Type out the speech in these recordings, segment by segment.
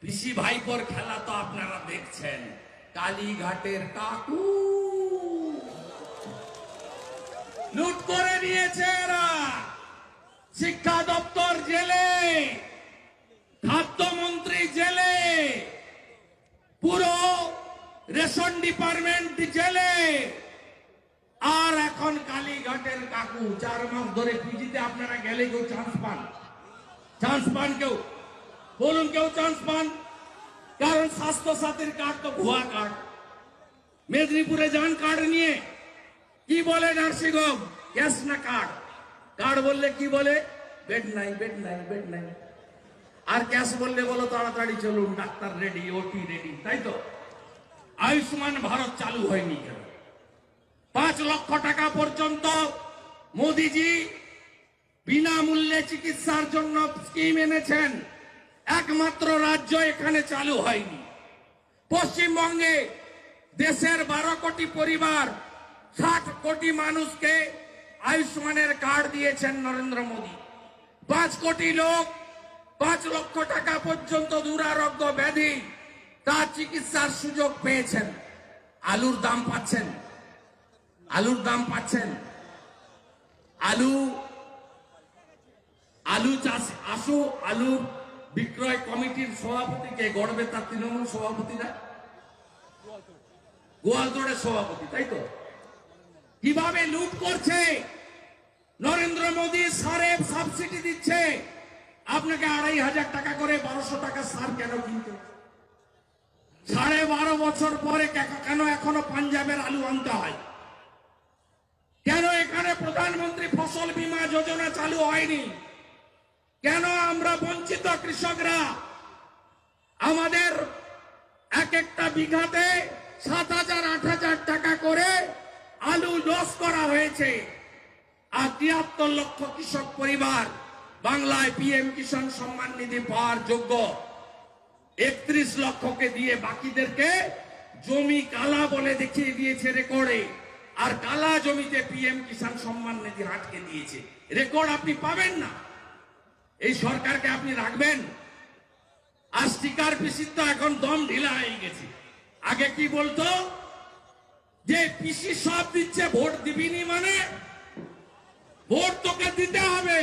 পিসি ভাইপোর খেলা তো আপনারা দেখছেন। কালীঘাটের কাকু লুট করে নিয়েছে এরা। শিক্ষা দপ্তর জেলে, খাদ্যমন্ত্রী জেলে, পুরো রেশন ডিপার্টমেন্ট জেলে, আর এখন কালীঘাটের কাকু। 4 মাস ধরে পিজিতে আপনারা গেলে কেউ চান্স পান? চান্স পান কেউ? বলুন কেউ চান্স পান? কারণ স্বাস্থ্য সাথীর কার্ড তো ভুয়া কার্ড। মেদিনীপুরে যান কার্ড নিয়ে, কি বলে নার্সিং হোম ক্যাশ না কার্ড? কার্ড বললে কি বলে? বেড নাই, বেড নাই, বেড নাই। আর ক্যাশ বললে বলো তাড়াতাড়ি চলুন, ডাক্তার রেডি, ওটি রেডি। তাই তো আয়ুষ্মান ভারত চালু হয়নি কেন? 5 লক্ষ টাকা পর্যন্ত মোদিজি বিনামূল্যে চিকিৎসার জন্য স্কিম এনেছেন। একমাত্র রাজ্য এখানে চালু হয়নি। পশ্চিমবঙ্গে দেশের 12 কোটি পরিবার, 60 কোটি মানুষকে আয়ুষ্মানের কার্ড দিয়েছেন নরেন্দ্র মোদী। 5 কোটি লোক 5 লক্ষ টাকা পর্যন্ত দুরারোগ্য ব্যাধি তার চিকিৎসার সুযোগ পেয়েছেন। আলুর দাম পাচ্ছেন, আলুর দাম পাচ্ছেন। আলু চাষ আলু বিক্রয় কমিটির সভাপতিকে গড়বে তার তৃণমূল সভাপতিরা, গোয়ালতোড়ের সভাপতি। তাই তো কিভাবে লুট করছে নরেন্দ্র মোদী। সারে সাবসিডি দিচ্ছে আপনাকে 2500 টাকা করে, 1200 টাকা সার কেন কিনতে? 12.5 বছর পরে কেন এখনো পাঞ্জাবের আলু আনতে হয়? কেন এখানে প্রধানমন্ত্রী ফসল বীমা যোজনা চালু হয়নি? কেন আমরা বঞ্চিত কৃষকরা? আমাদের এক একটা বিঘাতে 7,000 8,000 টাকা করে আলু লস করা হয়েছে। আর 73 লক্ষ কৃষক পরিবার বাংলায় পিএম কিষাণ সম্মান নিধি পাওয়ার যোগ্য। 31 লক্ষকে দিয়ে বাকিদেরকে জমি কালা বলে দেখিয়ে দিয়েছে রেকর্ডে। আর কালা জমিতে পিএম কিষাণ সম্মান নিধি আটকে দিয়েছে। রেকর্ড আপনি পাবেন না। এই সরকারকে আপনি রাখবেন? আর স্টিকার পিসির তো এখন দম ঢিলা হয়ে গেছে। আগে কি বলতো যে পিসি সব দিচ্ছে, ভোট দিবিনি মানে ভোট তোকে দিতে হবে।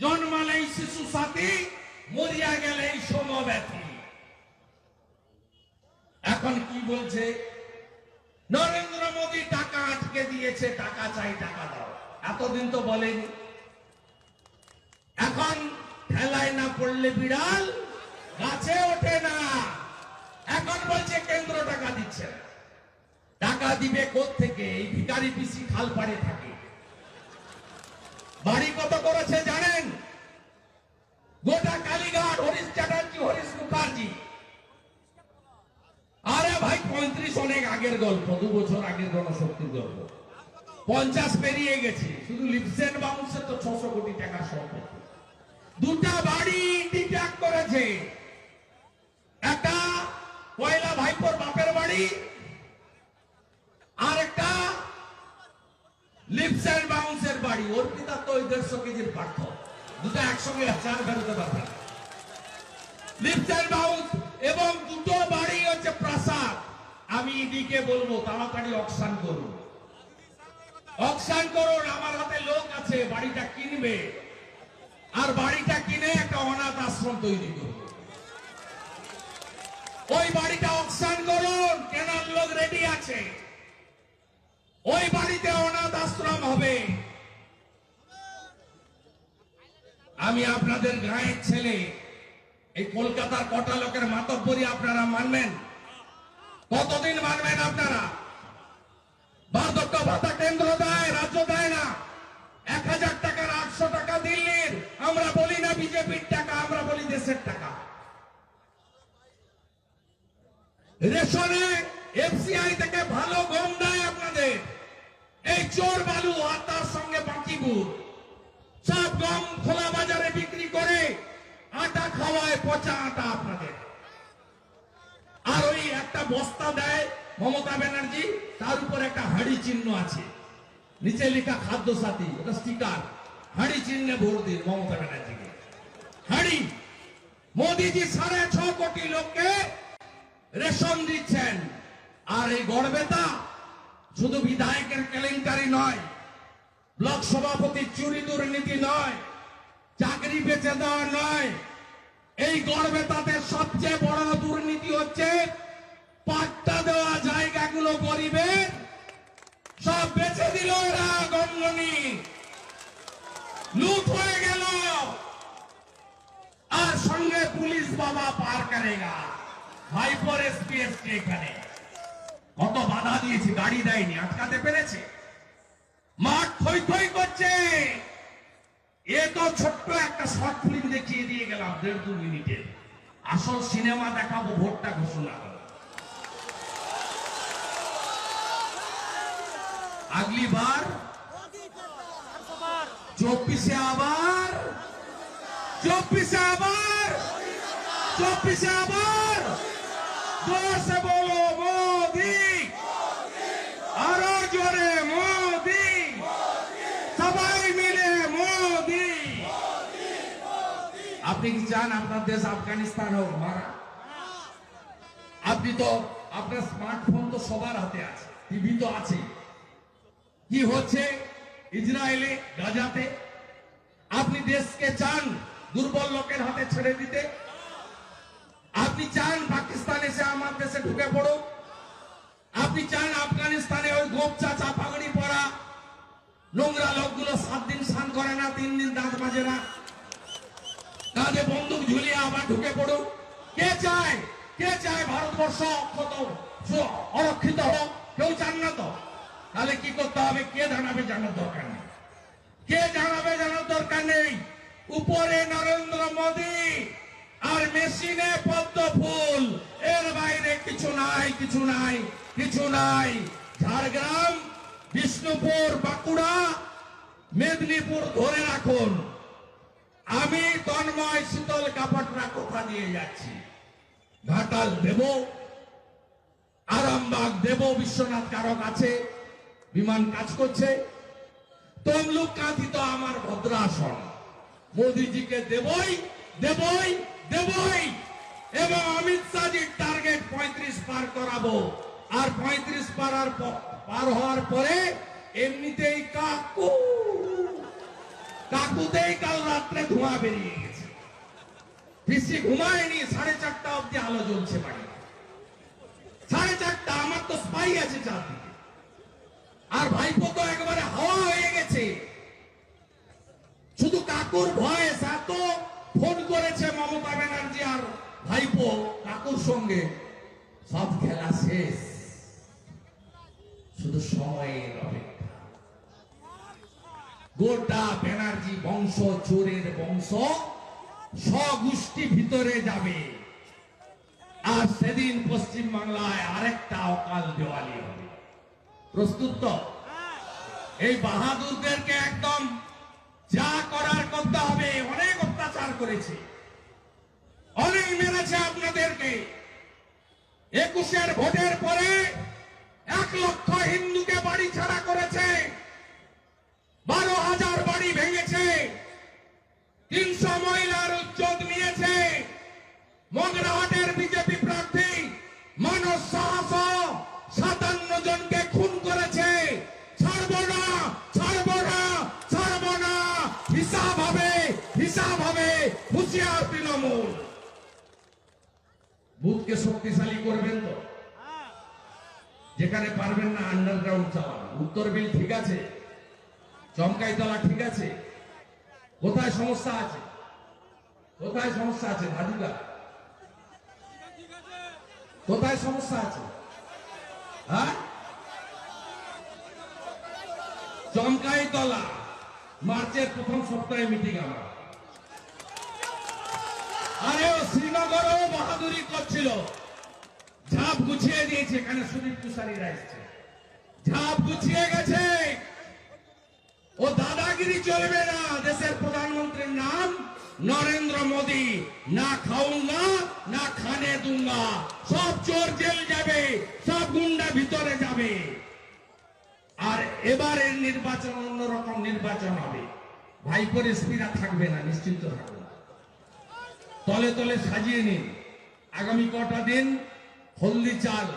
জন্মালেই শিশু সাথী, মরিয়া গেলেই সমব্যথী। এখন কি বলছে? নরেন্দ্র মোদী টাকা আটকে দিয়েছে, টাকা চাই, টাকা দাও। এতদিন তো বলেনি। এখন ঠেলায় না পড়লে বিড়াল গাছে ওঠে না। এখন বলছে কেন্দ্র টাকা দিচ্ছে। টাকা দিবে কোত্থেকে? এই ভিখারি পিসি খালপাড়ে থাকে। বাড়ি কত করেছে জানেন? গোটা কালীঘাট হরিশ চ্যাটার্জি, হরিশ মুখার্জি। আরে ভাই 35 অনেক আগের গল্প, 2 বছর আগের গণশক্তির গল্প। 50 পেরিয়ে গেছে। শুধু লিপসেন বাউন্সে তো 600 কোটি টাকা সম্পত্তি। 2টা বাড়ি ইন্ডিপ্যাক করেছে। একটা পয়লা ভাইপোর বাপের বাড়ি, আর একটা লিপসেন বাউন্সের বাড়ি। ওর পিতা তো 150 কেজির পার্থ। দুটো একসঙ্গে 4 ফেরতে পারবে। লিপসেন বাউন্স এবং 2টো বাড়ি হচ্ছে প্রাসাদ। আমি ইডিকে বলবো তাড়াতাড়ি অকশন করুন, অকশন করুন। আমার হাতে লোক আছে, বাড়িটা কিনবে। আর বাড়িটা কিনে একটা অনাথ আশ্রম তৈরি করবে। ওই বাড়িটা অকশন করুন, কেনার লোক রেডি আছে। ওই বাড়িতে অনাথ আশ্রম হবে। আমি আপনাদের গাঁয়ের ছেলে। এই কলকাতার কটা লোকের মাতব্বরি আপনারা মানবেন? কতদিন মানবেন আপনারা? বার্ধক্য ভাতা কেন্দ্র দেয়, রাজ্য দেয় না। 1000 টাকার 800 টাকা দিল্লির। আমরা বলি না বিজেপির টাকা, আমরা বলি দেশের টাকা। রেশনে এফসিআই থেকে ভালো গম দেয় আপনাদের। এই চোর বালু আর তার সঙ্গে বাকিপুর সব গম খোলা বাজারে বিক্রি করে আটা খাওয়ায়, পচা আটা আপনাদের। আর ওই একটা বস্তা দেয় মমতা ব্যানার্জি, তার উপর একটা হাড়ি চিহ্ন আছে, নিচে লেখা খাদ্য সাথী, ওটা স্টিকার। হাড়ি চিহ্নে ভোট দিন মমতা ব্যানার্জিকে। হাড়ি। মোদীজি 6.5 রেশন দিচ্ছেন। আর এই গড়বেতা শুধু বিধায়কের কেলেঙ্কারি নয়, ব্লক সভাপতির চুরি দুর্নীতি নয়, চাকরি বেচে দেওয়া নয়, এই গড়বেতাতে সবচেয়ে বড় দুর্নীতি হচ্ছে পাট্টা দেওয়া জায়গাগুলো গরিবের সব বেচে দিল এরা। গঙ্গনি লুট হয়ে গেল, আর সঙ্গে পুলিশ বাবা পার করেগা। ভাইপোর এসপিএস এখানে কত বাধা দিয়েছে, গাড়ি দেয়নি, আটকাতে পেরেছে। মাঠ থই থই করছে। এ তো ছোট্ট একটা শর্ট ফিল্ম দেখিয়ে দিয়ে গেলাম 1.5-2 মিনিটের। আসল সিনেমা দেখাবো ভোটটা ঘোষণা করে। আগলি বার 24-এ আবার 24-এ আবার 24-এ আবার जोर से बोलो मोदी, আরো জোরে মোদি, সবাই মিলে মোদি। আপনি কি চান আপনার দেশ আফগানিস্তান হোক মারা? আপনি তো আপনার স্মার্টফোন তো সবার হাতে আছে, টিভি তো আছে। কি হচ্ছে ইসরায়েলে, গাজাতে? আপনি দেশকে চান দুর্বল লোকের হাতে ছেড়ে দিতে? আপনি চান পাকিস্তান এসে আমার দেশে ঢুকে পড়ো? আপনি চান আফগানিস্তানে ওই গোপচা চাপাগড়ি পরা নোংরা লোকগুলো 7 দিন স্নান করে না, 3 দিন দাঁত মাজে না, কাঁধে বন্দুক ঝুলিয়ে আবার ঢুকে পড়ুক? কে চায়? কে চায় ভারতবর্ষ অরক্ষিত হোক? কেউ চান না তো। তাহলে কি করতে হবে? কে জানাবে জানার দরকার নেই, কে জানাবে জানার দরকার নেই। উপরে নরেন্দ্র মোদী আর মেশিনে পদ্ম ফুল, এর বাইরে কিছু নাই, কিছু নাই, কিছু নাই। ঝাড়গ্রাম, বিষ্ণুপুর, বাঁকুড়া, মেদিনীপুর ধরে রাখুন। আমি তন্ময় শীতল কাপড়রা কথা দিয়ে যাচ্ছি। ঘাটাল দেব, আরামবাগ দেব, বিশ্বনাথ কারক আছে, বিমান কাজ করছে। তমলুক কাঁথি তো আমার ভদ্রাসন। মোদীজিকে দেবই দেবই দেবই। এবং অমিত শাহজির টার্গেট 35 পার করাবো। আর 35 পার হওয়ার পরে এমনিতেই কাকুতেই কাল রাত্রে ধোঁয়া বেরিয়ে গেছে। পিসি ঘুমায়নি, 4:30 অব্দি আলো জ্বলছে বাড়ি। 4:30। আমার তো স্পাই আছে চারদিকে। আর ভাইপো তো একেবারে হাওয়া হয়ে গেছে। শুধু কাকুর ভয়েস, এত ফোন করেছে মমতা ব্যানার্জি আর ভাইপো কাকুর সঙ্গে, সব খেলা শেষ, শুধু সময়ের অপেক্ষা। গোটা ব্যানার্জি বংশ চোরের বংশ, স্বগোষ্ঠী ভিতরে যাবে। আর সেদিন পশ্চিম বাংলায় আরেকটা অকাল দেওয়ালি হবে। প্রস্তুত তো? এই বাহাদুরদেরকে একদম যা করার করতে হবে। অনেক অত্যাচার করেছে, অনেক মেরেছে আপনাদেরকে। 21-এর ভোটের পরে 1 লক্ষ হিন্দুকে বাড়ি ছাড়া করেছে, 12,000 বাড়ি ভেঙেছে, 300 মহিলার ইজ্জত নিয়েছে। মগরাহাটের বিজেপি প্রার্থী মানস সাহস 57 জনকে খুন করেছে। ছাড়বো না, ছাড়বো না, ছাড়বো না। হিসাব হবে, হিসাব হবে। হুঁশিয়ার তৃণমূল। বুথকে শক্তিশালী করবেন তো? যেখানে পারবেন না আন্ডারগ্রাউন্ড চালান। উত্তর বিল ঠিক আছে, চমকাইতলা ঠিক আছে। কোথায় সমস্যা আছে? কোথায় সমস্যা আছে? ধাদিকা কোথায় সমস্যা আছে? হ্যাঁ, চমকাইতলা মার্চের প্রথম সপ্তাহে মিটিং আমার। আরে ও শ্রীনগরেও বাহাদুরি করছিল, ঝাঁপ গুছিয়ে দিয়েছে। এখানে সুদীপ তুষারীরা এসছে, ঝাঁপ গুছিয়ে গেছে। ও দাদাগিরি চলবে না। দেশের প্রধানমন্ত্রীর নাম নরেন্দ্র মোদী। না খাউঙ্গা না খানে দুঙ্গা। সব চোর জেল যাবে, সব গুন্ডা ভিতরে যাবে। আর এবারের নির্বাচন অন্যরকম নির্বাচন হবে। ভাইপোর এসপিরা থাকবে না, নিশ্চিন্ত থাকুন। তলে তলে সাজিয়ে নিন। আগামী কটা দিন হলদি চাল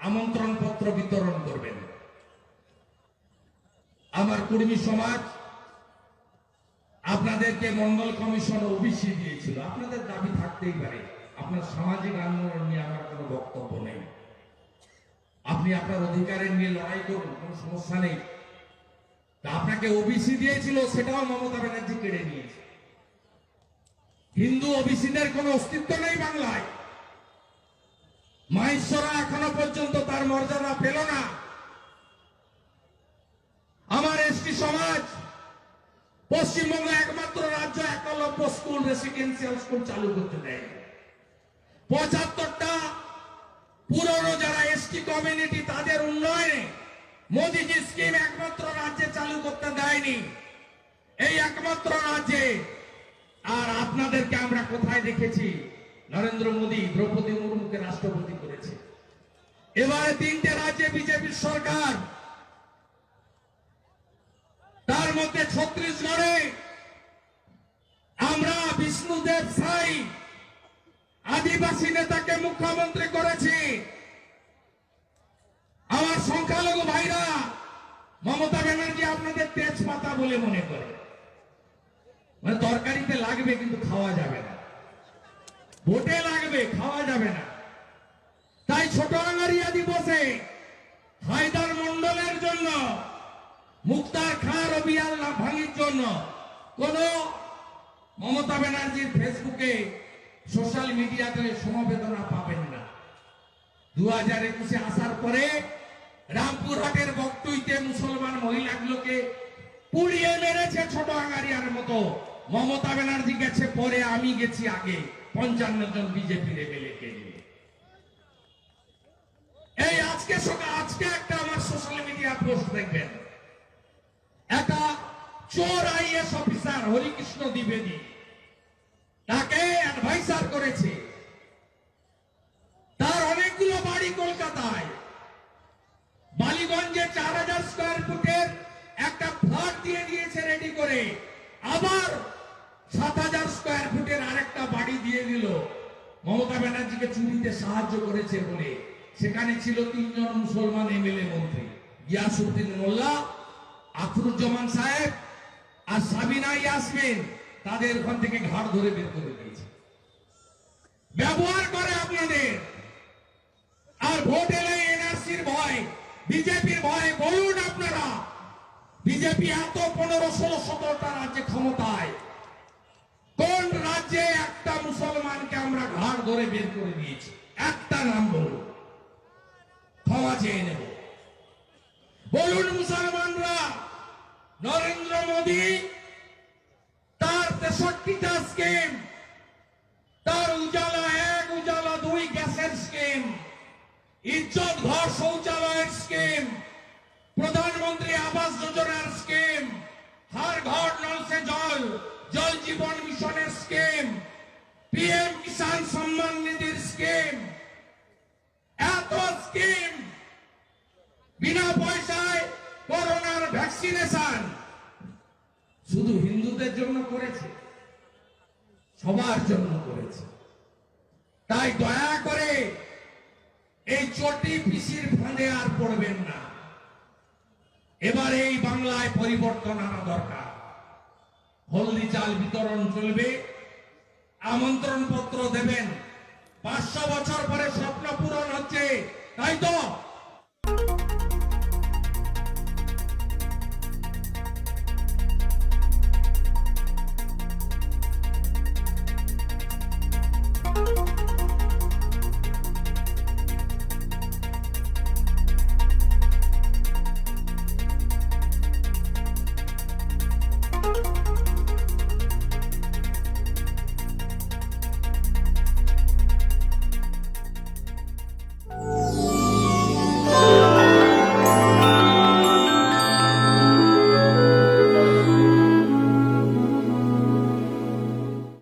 আমন্ত্রণ পত্র বিতরণ করবেন। আমার কর্মী সমাজ আপনাদেরকে মন্ডল কমিশন ওবিসি দিয়েছিল, আপনাদের দাবি থাকতেই পারে, আপনার সামাজিক আন্দোলন নিয়ে আমার কোনো বক্তব্য নেই, আপনি আপনার অধিকারের নিয়ে লড়াই করুন, কোনো সমস্যা নেই। তা আপনাকে ওবিসি দিয়েছিল, সেটাও মমতা ব্যানার্জি কেড়ে নিয়েছে। হিন্দু ওবিসিদের কোনো অস্তিত্ব নেই বাংলায়। মাহেশ্বরা এখনো পর্যন্ত তার মর্যাদা পেল না। আমার এসটি সমাজ পশ্চিমবঙ্গ একমাত্র রাজ্য একলব্য স্কুল, রেসিডেন্সিয়াল স্কুল চালু করতে দেয়। ৭৫টা পুরনো যারা এসটি কমিউনিটি, তাদের উন্নয়নে মোদীজি স্কিম একমাত্র রাজ্যে চালু করতে দেয়নি, এই একমাত্র রাজ্যে। আর আপনাদেরকে আমরা কোথায় দেখেছি? নরেন্দ্র মোদী দ্রৌপদী মুর্মুকে রাষ্ট্রপতি করেছে। এবারে ৩টে রাজ্যে বিজেপির সরকার, তার মধ্যে ছত্তিশগড়ে আমরা বিষ্ণুদেব সাই আদিবাসী নেতাকে মুখ্যমন্ত্রী করেছি। আমার সংখ্যালঘু ভাইরা মমতা ব্যানার্জি আপনাদের তেজপাতা বলে মনে করে, মানে তরকারিতে লাগবে কিন্তু খাওয়া যাবে না, ভোটে লাগবে খাওয়া যাবে না। তাই ছোট আঙ্গারিয়া দিবসে হায়দার মন্ডলের জন্য, মুক্তার খাঁ রবিয়াল ভাঙির জন্য কোন মমতা ব্যানার্জির ফেসবুকে সোশ্যাল মিডিয়াতে সমবেদনা পাবেন না। 2021-এ আসার পরে রামপুরহাটের বকটুইতে মুসলমান মহিলাগুলোকে পুড়িয়ে মেরেছে ছোট আঙ্গারিয়ার মতো। মমতা ব্যানার্জি গেছে পরে, আমি গেছি আগে 55 জন বিজেপির এমএলএ-কে নিয়ে। এই আজকে একটা আমার সোশ্যাল মিডিয়া পোস্ট দেখবেন, একটা চোর আইএস অফিসার হরিকৃষ্ণ দ্বিবেদী তাকে অ্যাডভাইসার করেছে। তার অনেকগুলো বাড়ি কলকাতায়, বালিগঞ্জে 4000 স্কয়ার ফুটের একটা ফ্ল্যাট দিয়ে দিয়েছে রেডি করে, আবার 7000 স্কয়ার ফুটের আরেকটা বাড়ি দিয়ে দিল। মমতা ব্যানার্জিকে চুরিতে সাহায্য করেছে বলে সেখানে ছিল 3 জন মুসলমান এমএলএ মন্ত্রী, গিয়াসউদ্দিন মোল্লা, আখরুজ্জামান সাহেব আর সাবিনা ইয়াসমিন। তাদের ওখান থেকে ঘাড় ধরে বের করে দিয়েছে। ব্যবহার করে আপনাদের। আর ভোট এলে এনআরসির ভয়, বিজেপির ভয়। বলুন আপনারা, বিজেপি এত 15-16-17টা রাজ্যে ক্ষমতায়, কোন রাজ্যে একটা মুসলমানকে আমরা ঘাড় ধরে বের করে দিয়েছি? একটা নাম বলুন, ক্ষমা চেয়ে নেব। বলুন মুসলমানরা, নরেন্দ্র মোদী তার 63টা স্কিম, তার উজালা 1, উজালা 2 গ্যাসের স্কিম, ইজ্জত ঘর শৌচালয়ের স্কিম, প্রধানমন্ত্রী আবাস যোজনার স্কিম, হর ঘর নল সে জল, জল জীবন মিশনের scheme, PM Kisan Samman নিধির scheme, এত স্কিম, বিনা পয়সায় করোনার ভ্যাকসিনেশন শুধু হিন্দুদের জন্য করেছে, সবার জন্য করেছে। তাই দয়া করে এই চটি পিসির ফাঁদে আর পড়বেন না। এবার এই বাংলায় পরিবর্তন আনা দরকার। হলদি চাল বিতরণ চলবে, আমন্ত্রণ পত্র দেবেন। 500 বছর পরে স্বপ্ন পূরণ হচ্ছে, তাই তো